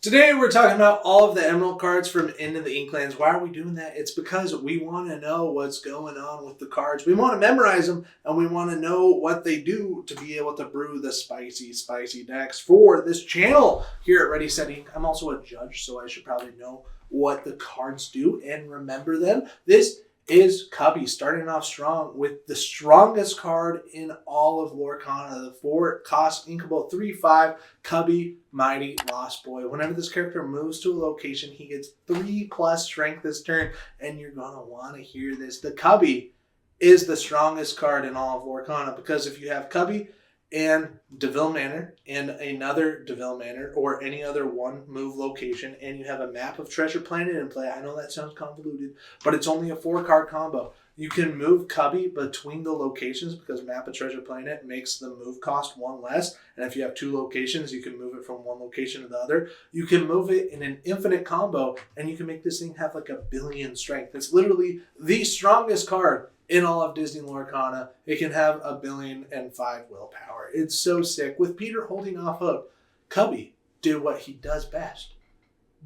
Today we're talking about all of the emerald cards from Into the Inklands. Why are we doing that? It's because we want to know what's going on with the cards. We want to memorize them and we want to know what they do to be able to brew the spicy decks for this channel here at Ready Set Ink. I'm also a judge, so I should probably know what the cards do and remember them. This is Cubby starting off strong with the strongest card in all of Lorcana, the 4-cost inkable 3/5 Cubby Mighty Lost Boy. Whenever this character moves to a location, he gets 3+ strength this turn, and you're gonna want to hear this. The Cubby is the strongest card in all of Lorcana because if you have Cubby and Deville Manor and another Deville Manor or any other one move location and you have a map of Treasure Planet in play, I know that sounds convoluted, but it's only a 4-card combo. You can move Cubby between the locations because map of Treasure Planet makes the move cost 1 less, and if you have 2 locations, you can move it from one location to the other. You can move it in an infinite combo and you can make this thing have like 1 billion strength. It's literally the strongest card in all of Disney Lorcana. It can have 1,000,000,005 willpower. It's so sick. With Peter holding off Hook, Cubby did what he does best.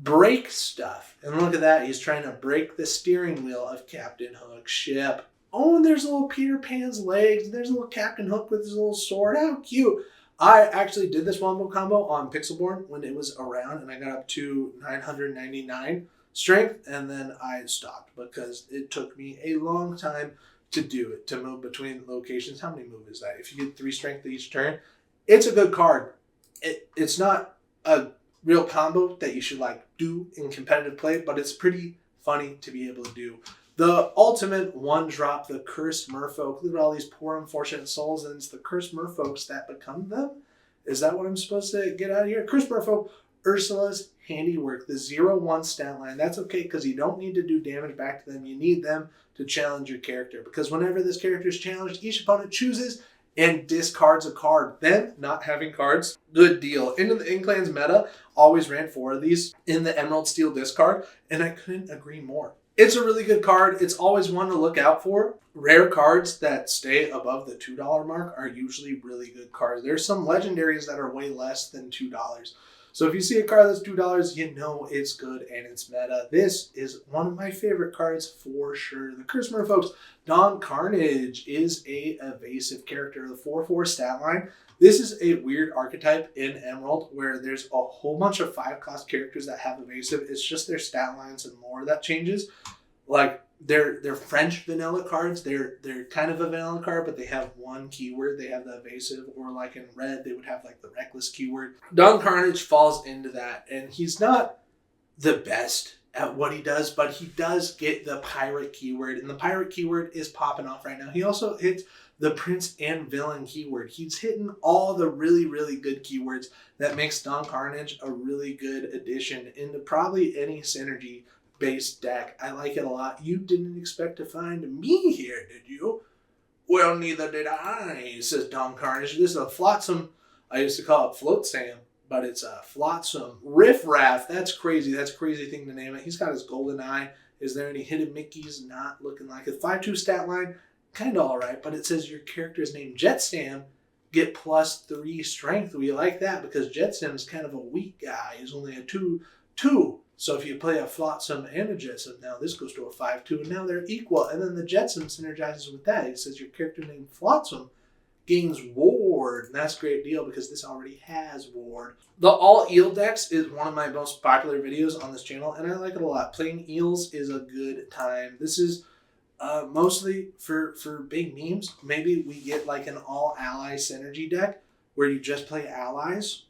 Break stuff. And look at that. He's trying to break the steering wheel of Captain Hook's ship. Oh, and there's a little Peter Pan's legs. There's a little Captain Hook with his little sword. How cute. I actually did this wombo combo on Pixelborn when it was around, and I got up to 999 strength, and then I stopped because it took me a long time to do it, to move between locations. How many moves is that? If you get 3 strength each turn, it's a good card. It's not a real combo that you should do in competitive play, but it's pretty funny to be able to do. The ultimate 1-drop, the cursed merfolk. Look at all these poor unfortunate souls, and it's the cursed merfolks that become them. Is that what I'm supposed to get out of here? Cursed merfolk, Ursula's handiwork, the 0/1 stat line. That's okay because you don't need to do damage back to them. You need them to challenge your character, because whenever this character is challenged, each opponent chooses and discards a card. Then, not having cards, good deal. Into the Inklands meta always ran 4 of these in the Emerald Steel discard, and I couldn't agree more. It's a really good card. It's always one to look out for. Rare cards that stay above the $2 mark are usually really good cards. There's some legendaries that are way less than $2. So if you see a card that's $2, you know it's good and it's meta. This is one of my favorite cards for sure. The Cursed Merfolks, Don Carnage is a evasive character. The 4/4 stat line. This is a weird archetype in Emerald where there's a whole bunch of 5-cost characters that have evasive. It's just their stat lines and lore that changes. Like they're French vanilla cards. They're kind of a vanilla card, but they have one keyword. They have the evasive, or like in red, they would have like the reckless keyword. Don Carnage falls into that, and he's not the best at what he does, but he does get the pirate keyword, and the pirate keyword is popping off right now. He also hits the prince and villain keyword. He's hitting all the really, really good keywords that makes Don Carnage a really good addition into probably any synergy-based deck. I like it a lot. You didn't expect to find me here, did you? Well, neither did I, says Don Carnage. This is a flotsam. I used to call it Float Sam, but it's a flotsam riffraff. That's crazy. That's a crazy thing to name it. He's got his golden eye. Is there any hidden Mickeys? Not looking like it. 5/2 stat line, kind of all right, but it says your character's name Jetsam, get +3 strength. We like that because Jetsam's kind of a weak guy. He's only a 2/2. So if you play a Flotsam and a Jetsam, now this goes to a 5/2, and now they're equal. And then the Jetsam synergizes with that. It says your character named Flotsam gains Ward, and that's a great deal because this already has Ward. The All Eel Decks is one of my most popular videos on this channel, and I like it a lot. Playing eels is a good time. This is mostly for big memes. Maybe we get like an all-ally synergy deck where you just play allies.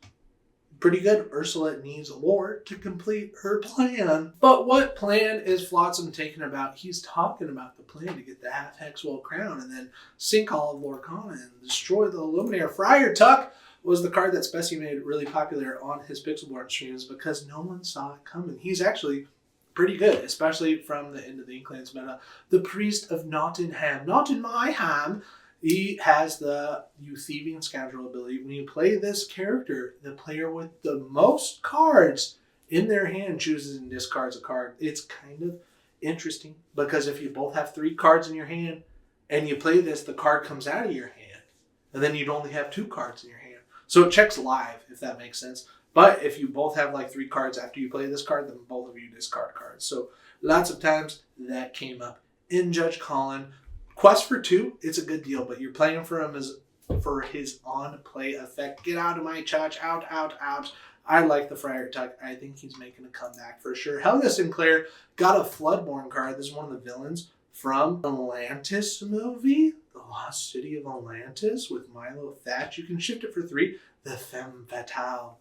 Pretty good. Ursula needs lore to complete her plan. But what plan is Flotsam taking about? He's talking about the plan to get the half-hexwell crown and then sink all of Lorcana and destroy the Illuminator. Friar Tuck was the card that Specie made really popular on his Pixelborn streams because no one saw it coming. He's actually pretty good, especially from the end of the Inklands meta. The Priest of Nottingham. Not in my ham. He has the You Thieving Scoundrel ability. When you play this character, the player with the most cards in their hand chooses and discards a card. It's kind of interesting because if you both have 3 cards in your hand and you play this, the card comes out of your hand. And then you'd only have 2 cards in your hand. So it checks live, if that makes sense. But if you both have like 3 cards after you play this card, then both of you discard cards. So lots of times that came up in Judge Colin. Quest for 2, it's a good deal, but you're playing for him for his on-play effect. Get out of my church, out, out, out. I like the Friar Tuck. I think he's making a comeback for sure. Helga Sinclair got a Floodborn card. This is one of the villains from Atlantis movie, The Lost City of Atlantis with Milo Thatch. You can shift it for 3, the Femme Fatale.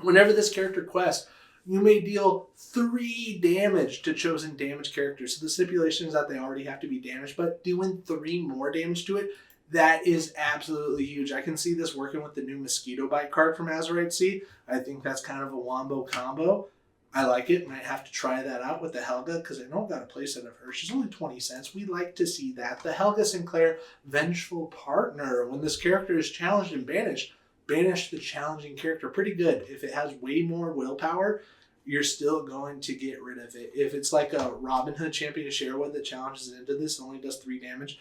Whenever this character quests, you may deal 3 damage to chosen damage characters. So the stipulation is that they already have to be damaged, but doing 3 more damage to it, that is absolutely huge. I can see this working with the new Mosquito Bite card from Azurite Sea. I think that's kind of a wombo combo. I like it. Might have to try that out with the Helga because I know I've got a playset of her. She's only 20 cents. We like to see that. The Helga Sinclair Vengeful Partner. When this character is challenged and banished, banish the challenging character. Pretty good. If it has way more willpower, you're still going to get rid of it. If it's like a Robin Hood Champion of Sherwood that challenges into this, only does 3 damage,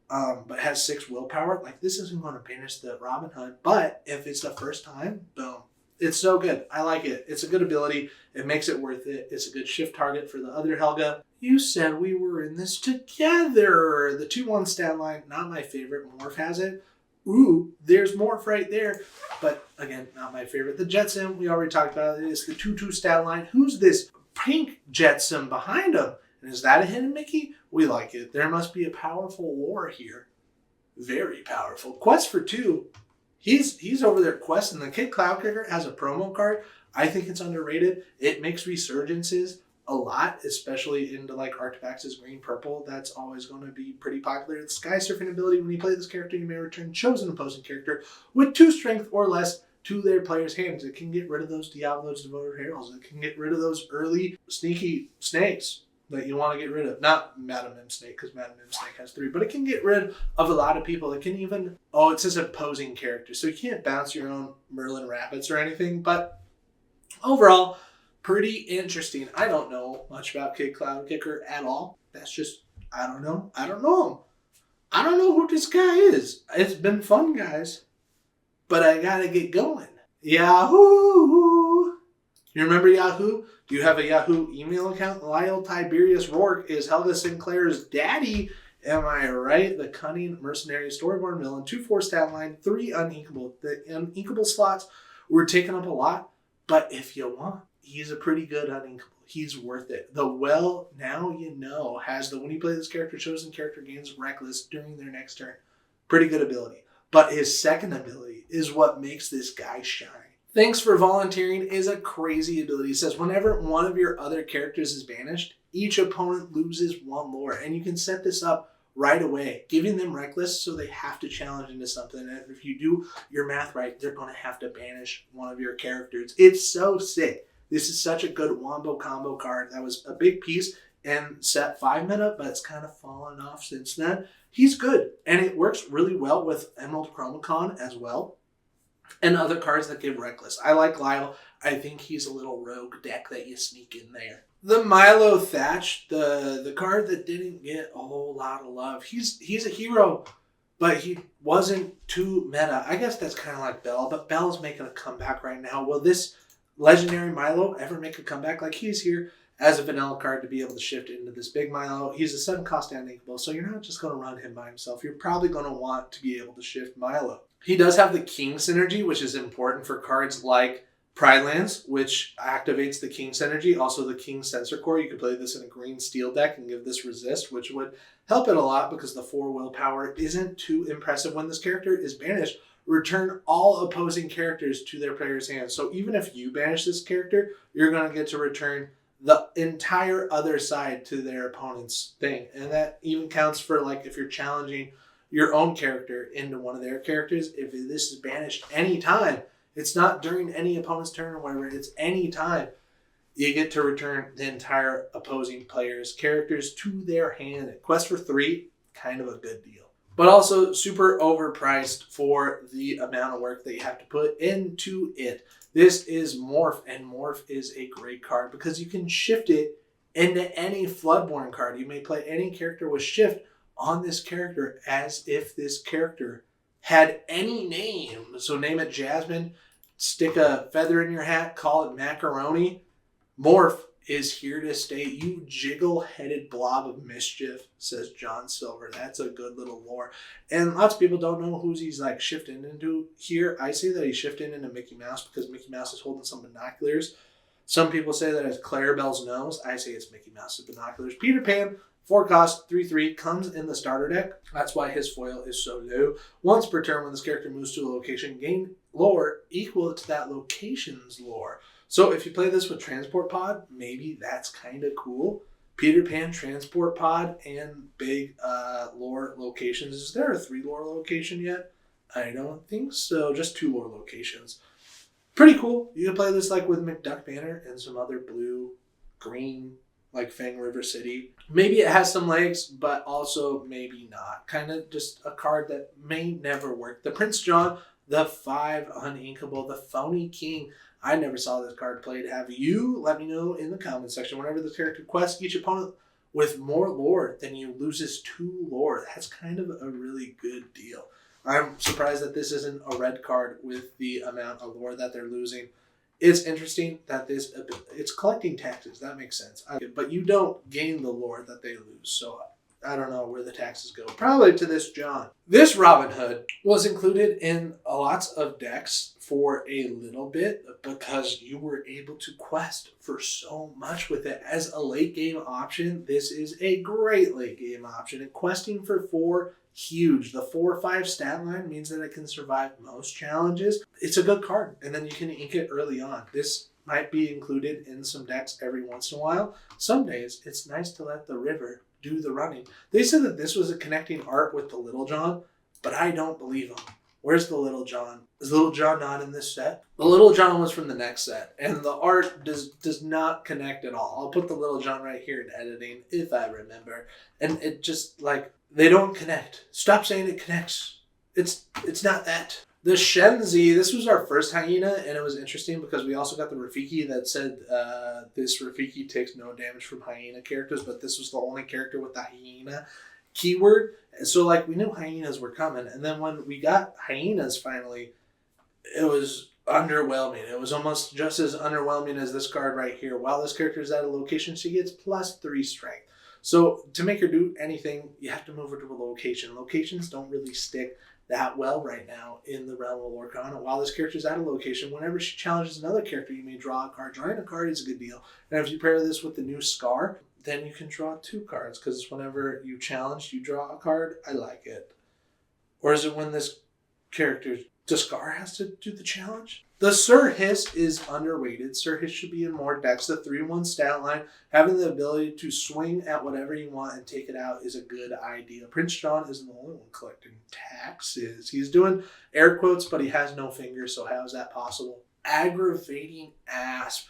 but has 6 willpower, like this isn't going to banish the Robin Hood. But if it's the first time, boom. It's so good. I like it. It's a good ability. It makes it worth it. It's a good shift target for the other Helga. You said we were in this together. The 2-1 stat line, not my favorite. Morph has it. Ooh, there's Morph right there. But again, not my favorite. The Jetsam, we already talked about it. It's the 2-2 stat line. Who's this pink Jetsam behind him? And is that a hidden Mickey? We like it. There must be a powerful lore here. Very powerful. Quest for 2. He's over there questing. The Kid Cloud Kicker has a promo card. I think it's underrated. It makes resurgences a lot, especially into like Artifacts' green purple. That's always going to be pretty popular. It's Sky Surfing ability. When you play this character, you may return chosen opposing character with 2 strength or less to their player's hands. It can get rid of those Diablo's Devoted Heralds. It can get rid of those early sneaky snakes that you want to get rid of. Not Madam M Snake, because Madam M Snake has 3, but it can get rid of a lot of people. It can even, it says opposing character, so you can't bounce your own Merlin Rabbits or anything, but overall, pretty interesting. I don't know much about Kid Cloud Kicker at all. That's just, I don't know. I don't know him. I don't know who this guy is. It's been fun, guys, but I gotta get going. Yahoo! You remember Yahoo? Do you have a Yahoo email account? Lyle Tiberius Rourke is Helga Sinclair's daddy. Am I right? The cunning mercenary storyboard villain. 2-4 stat line. 3 uninkable. The uninkable slots were taken up a lot, but if you want, he's a pretty good uninkable. He's worth it. The Well Now You Know has the when you play this character, chosen character gains Reckless during their next turn. Pretty good ability. But his second ability is what makes this guy shine. Thanks for Volunteering is a crazy ability. It says whenever one of your other characters is banished, each opponent loses 1 lore. And you can set this up right away, giving them Reckless so they have to challenge into something. And if you do your math right, they're going to have to banish one of your characters. It's so sick. This is such a good wombo combo card. That was a big piece in set 5 meta, but it's kind of fallen off since then. He's good, and it works really well with Emerald Chromacon as well, and other cards that give Reckless. I like Lyle. I think he's a little rogue deck that you sneak in there. The Milo Thatch, the card that didn't get a whole lot of love. He's a hero, but he wasn't too meta. I guess that's kind of like Bell, but Bell's making a comeback right now. Will this legendary Milo ever make a comeback? Like, he's here as a vanilla card to be able to shift into this big Milo. He's a 7-cost uninkable, so you're not just going to run him by himself. You're probably going to want to be able to shift Milo. He does have the King synergy, which is important for cards like Pride Lands, which activates the King synergy. Also the King Sensor Core. You could play this in a green steel deck and give this resist, which would help it a lot because the 4 willpower isn't too impressive. When this character is banished, return all opposing characters to their player's hands. So even if you banish this character, you're going to get to return the entire other side to their opponent's thing. And that even counts for like if you're challenging your own character into one of their characters. If this is banished anytime, it's not during any opponent's turn or whatever, it's any time, you get to return the entire opposing player's characters to their hand. At Quest for 3, kind of a good deal. But also super overpriced for the amount of work that you have to put into it. This is Morph, and Morph is a great card because you can shift it into any Floodborn card. You may play any character with shift on this character as if this character had any name. So name it Jasmine, stick a feather in your hat, call it macaroni. Morph is here to stay. You jiggle-headed blob of mischief, says John Silver. That's a good little lore. And lots of people don't know who's he's like shifting into here. I say that he's shifting into Mickey Mouse because Mickey Mouse is holding some binoculars. Some people say that it's Clarabelle's nose. I say it's Mickey Mouse's binoculars. Peter Pan, 4 cost, 3/3, comes in the starter deck. That's why his foil is so low. Once per turn, when this character moves to a location, gain lore equal to that location's lore. So if you play this with Transport Pod, maybe that's kind of cool. Peter Pan, Transport Pod, and big lore locations. Is there a 3 lore location yet? I don't think so. Just 2 lore locations. Pretty cool. You can play this like with McDuck Banner and some other blue, green, like Fang River City. Maybe it has some legs, but also maybe not. Kind of just a card that may never work. The Prince John, the 5 uninkable, the Phony King. I never saw this card played. Have you? Let me know in the comment section. Whenever this character quests each opponent with more lore than you loses 2 lore. That's kind of a really good deal. I'm surprised that this isn't a red card with the amount of lore that they're losing. It's interesting that it's collecting taxes. That makes sense. But you don't gain the lore that they lose. So I don't know where the taxes go. Probably to this John. This Robin Hood was included in lots of decks for a little bit because you were able to quest for so much with it. As a late game option, this is a great late game option. And questing for 4, huge. The 4 or 5 stat line means that it can survive most challenges. It's a good card, and then you can ink it early on. This might be included in some decks every once in a while. Some days, it's nice to let the river do the running. They said that this was a connecting art with the Little John, but I don't believe them. Where's the Little John? Is Little John not in this set? The Little John was from the next set, and the art does not connect at all. I'll put the Little John right here in editing, if I remember. And it just, like, they don't connect. Stop saying it connects. It's not that. The Shenzi, this was our first hyena, and it was interesting because we also got the Rafiki that said this Rafiki takes no damage from hyena characters, but this was the only character with the hyena keyword. So, like, we knew hyenas were coming, and then when we got hyenas finally, it was underwhelming. It was almost just as underwhelming as this card right here. While this character is at a location, she gets +3 strength. So to make her do anything, you have to move her to a location. Locations don't really stick that well right now in the realm of Lorcana. While this character is at a location, whenever she challenges another character, you may draw a card. Drawing a card is a good deal. And if you pair this with the new Scar, then you can draw 2 cards, because whenever you challenge, you draw a card. I like it. Or is it when this character, the Scar, has to do the challenge? The Sir Hiss is underrated. Sir Hiss should be in more decks. The 3/1 stat line, having the ability to swing at whatever you want and take it out is a good idea. Prince John isn't the only one collecting taxes. He's doing air quotes, but he has no fingers, so how is that possible? Aggravating Asp.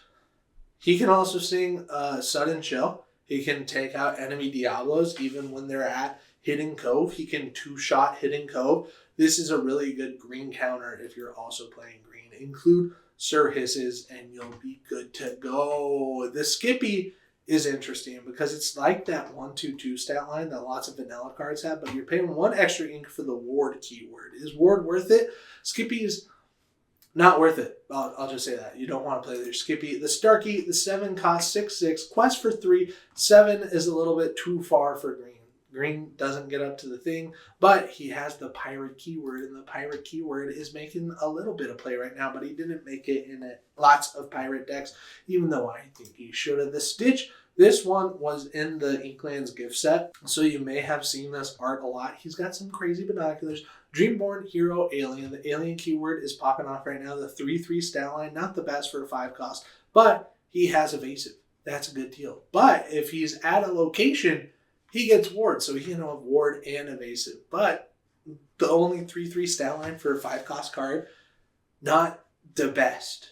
He can also sing Sudden Chill. He can take out enemy Diablos even when they're at Hidden Cove. He can 2-shot Hidden Cove. This is a really good green counter if you're also playing green. Include Sir Hisses and you'll be good to go. The Skippy is interesting because it's like that 1/2/2 stat line that lots of vanilla cards have, but you're paying 1 extra ink for the ward keyword. Is ward worth it? Skippy's not worth it. I'll just say that. You don't want to play their Skippy. The Starkey, the 7 costs 6/6. Quest for 3. 7 is a little bit too far for green. Green doesn't get up to the thing, but he has the pirate keyword, and the pirate keyword is making a little bit of play right now, but he didn't make it in lots of pirate decks, even though I think he should have. The Stitch, this one was in the Inklands gift set, so you may have seen this art a lot. He's got some crazy binoculars. Dreamborn, Hero, Alien. The Alien keyword is popping off right now. The 3/3 stat line, not the best for a 5 cost, but he has evasive. That's a good deal. But if he's at a location, he gets ward, so he can have ward and evasive. But the only 3/3 stat line for a 5 cost card, not the best.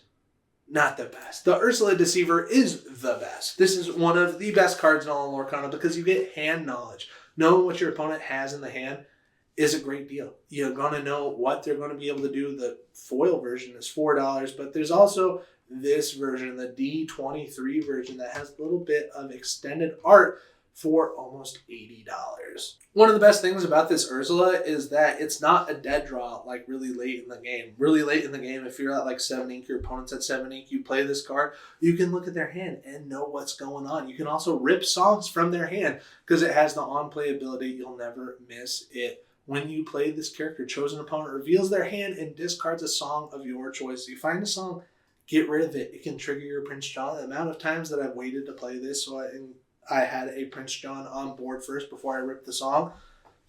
Not the best. The Ursula Deceiver is the best. This is one of the best cards in all of Lorcana because you get hand knowledge. Knowing what your opponent has in the hand is a great deal. You're going to know what they're going to be able to do. The foil version is $4, but there's also this version, the D23 version, that has a little bit of extended art for almost $80. One of the best things about this Ursula is that it's not a dead draw like really late in the game. Really late in the game, if you're at like 7 ink, your opponent's at 7 ink, you play this card, you can look at their hand and know what's going on. You can also rip songs from their hand because it has the on-play ability. You'll never miss it. When you play this character, chosen opponent reveals their hand and discards a song of your choice. You find a song, get rid of it. It can trigger your Prince John. The amount of times that I've waited to play this so I had a Prince John on board first before I ripped the song.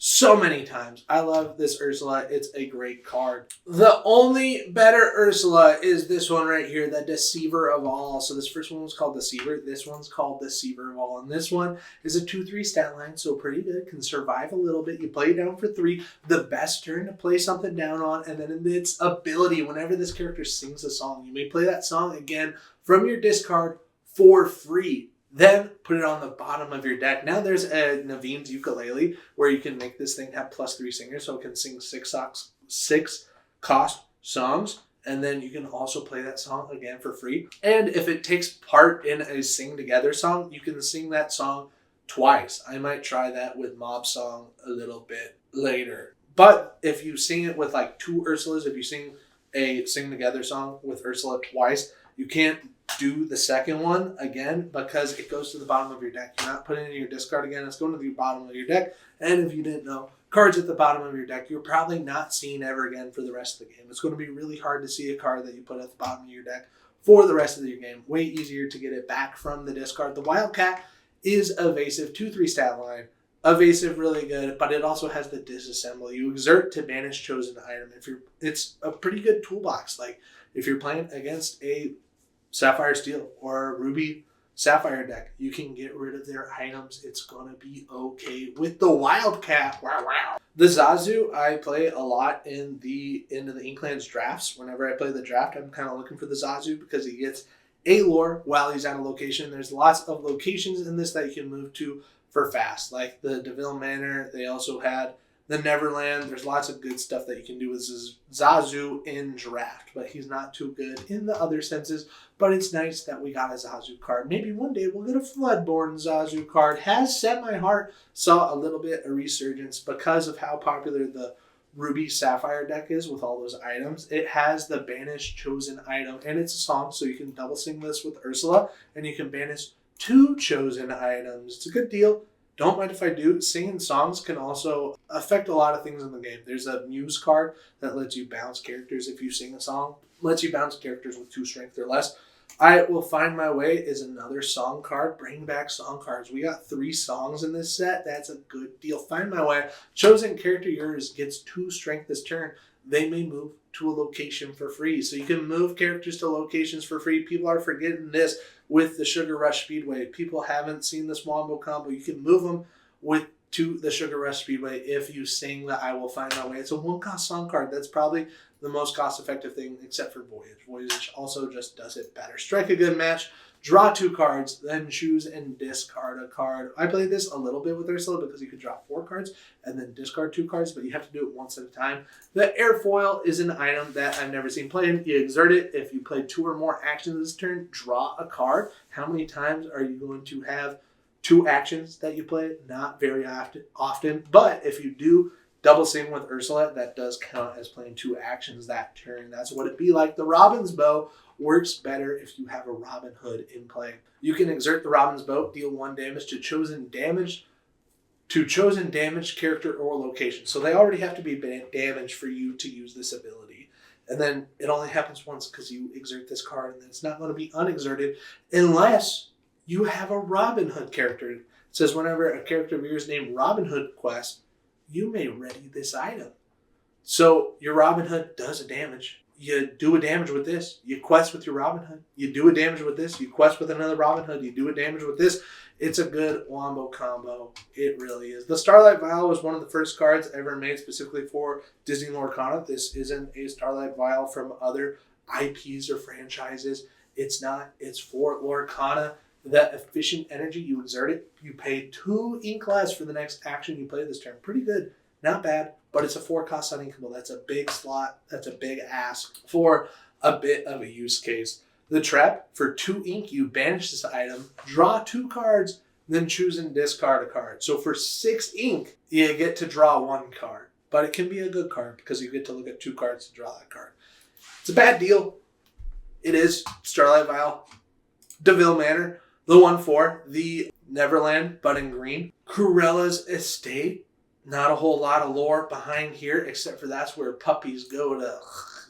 So many times. I love this Ursula. It's a great card. The only better Ursula is this one right here, the Deceiver of All. So this first one was called Deceiver. This one's called Deceiver of All. And this one is a 2/3 stat line, so pretty good. Can survive a little bit. You play it down for 3. The best turn to play something down on. And then in its ability, whenever this character sings a song, you may play that song again from your discard for free. Then put it on the bottom of your deck. Now there's a Naveen's ukulele where you can make this thing have +3 singers, so it can sing 6 cost songs. And then you can also play that song again for free. And if it takes part in a sing together song, you can sing that song twice. I might try that with Mob Song a little bit later. But if you sing it with like 2 Ursulas, if you sing a sing together song with Ursula twice, you can't do the second one again because it goes to the bottom of your deck. You're not putting it in your discard again. It's going to the bottom of your deck. And if you didn't know, cards at the bottom of your deck, you're probably not seeing ever again for the rest of the game. It's going to be really hard to see a card that you put at the bottom of your deck for the rest of your game. Way easier to get it back from the discard. The Wildcat is evasive, 2/3 stat line. Evasive, really good, but it also has the disassemble. You exert to banish chosen item. It's a pretty good toolbox. Like if you're playing against a Sapphire Steel or a Ruby Sapphire deck, you can get rid of their items. It's gonna be okay with the Wildcat. Wow, wow. The Zazu I play a lot into the Inklands drafts. Whenever I play the draft, I'm kind of looking for the Zazu because he gets a lore while he's at a location. There's lots of locations in this that you can move to for fast, like the DeVille Manor. They also had the Neverland. There's lots of good stuff that you can do with Zazu in draft, but he's not too good in the other senses. But it's nice that we got a Zazu card. Maybe one day we'll get a Floodborn Zazu card. Has set my heart. Saw a little bit of resurgence because of how popular the Ruby Sapphire deck is with all those items. It has the banish chosen item, and it's a song, so you can double sing this with Ursula, and you can banish 2 chosen items. It's a good deal. Don't mind if I do. Singing songs can also affect a lot of things in the game. There's a Muse card that lets you bounce characters if you sing a song. Lets you bounce characters with 2 strength or less. I Will Find My Way is another song card. Bring back song cards. We got 3 songs in this set. That's a good deal. Find My Way. Chosen character yours gets 2 strength this turn. They may move to a location for free. So you can move characters to locations for free. People are forgetting this with the Sugar Rush Speedway. People haven't seen this Wombo combo. You can move them to the Sugar Rush Speedway if you sing the I Will Find My Way. It's a 1-cost song card. That's probably the most cost-effective thing except for Voyage. Voyage also just does it better. Strike a good match. Draw 2 cards, then choose and discard a card. I played this a little bit with Ursula because you could draw 4 cards and then discard 2 cards, but you have to do it once at a time. The airfoil is an item that I've never seen played. You exert it. If you play 2 or more actions this turn, draw a card. How many times are you going to have 2 actions that you play? Not very often, but if you do double sing with Ursula, that does count as playing 2 actions that turn. That's what it'd be like. The Robin's Bow works better if you have a Robin Hood in play. You can exert the Robin's Bow, deal 1 damage to chosen damaged character or location. So they already have to be damaged for you to use this ability. And then it only happens once because you exert this card, and then it's not going to be unexerted unless you have a Robin Hood character. It says whenever a character of yours named Robin Hood quests, you may ready this item. So your Robin Hood does a damage. You do a damage with this. You quest with your Robin Hood. You do a damage with this. You quest with another Robin Hood. You do a damage with this. It's a good Wombo combo. It really is. The Starlight Vial was one of the first cards ever made specifically for Disney Lorcana. This isn't a Starlight Vial from other IPs or franchises. It's not. It's for Lorcana. The efficient energy, you exert it. You pay 2 ink less for the next action you play this turn. Pretty good. Not bad, but it's a 4-cost uninkable. That's a big slot. That's a big ask for a bit of a use case. The Trap, for 2 ink, you banish this item, draw 2 cards, then choose and discard a card. So for 6 ink, you get to draw 1 card. But it can be a good card because you get to look at 2 cards to draw that card. It's a bad deal. It is. Starlight Vial, DeVille Manor, the 1/4, the Neverland, but in green. Cruella's Estate. Not a whole lot of lore behind here, except for that's where puppies go to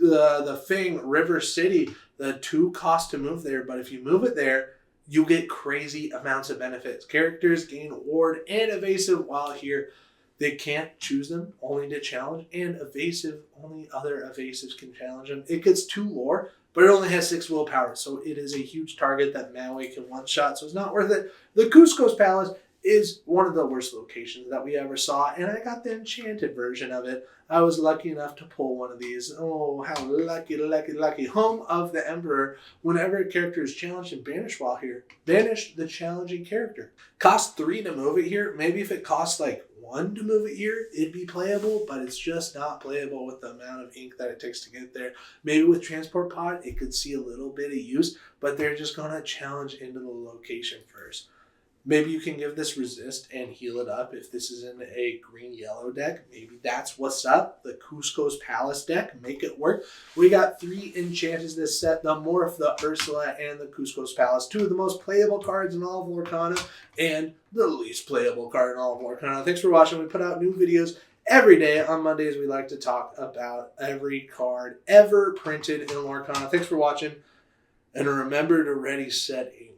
the thing, River City. The 2 cost to move there, but if you move it there, you get crazy amounts of benefits. Characters gain ward and evasive while here. They can't choose them, only to challenge, and evasive, only other evasives can challenge them. It gets 2 lore, but it only has 6 willpower, so it is a huge target that Maui can one-shot, so it's not worth it. The Cusco's Palace is one of the worst locations that we ever saw, and I got the enchanted version of it. I was lucky enough to pull one of these. Oh, how lucky, lucky, lucky. Home of the Emperor. Whenever a character is challenged and banished while here, banish the challenging character. Cost 3 to move it here. Maybe if it costs like 1 to move it here, it'd be playable, but it's just not playable with the amount of ink that it takes to get there. Maybe with Transport Pod, it could see a little bit of use, but they're just going to challenge into the location first. Maybe you can give this resist and heal it up if this is in a green-yellow deck. Maybe that's what's up. The Cusco's Palace deck. Make it work. We got 3 enchanters this set. The Morph, the Ursula, and the Cusco's Palace. 2 of the most playable cards in all of Lorcana and the least playable card in all of Lorcana. Thanks for watching. We put out new videos every day. On Mondays, we like to talk about every card ever printed in Lorcana. Thanks for watching. And remember to ready, set, aim.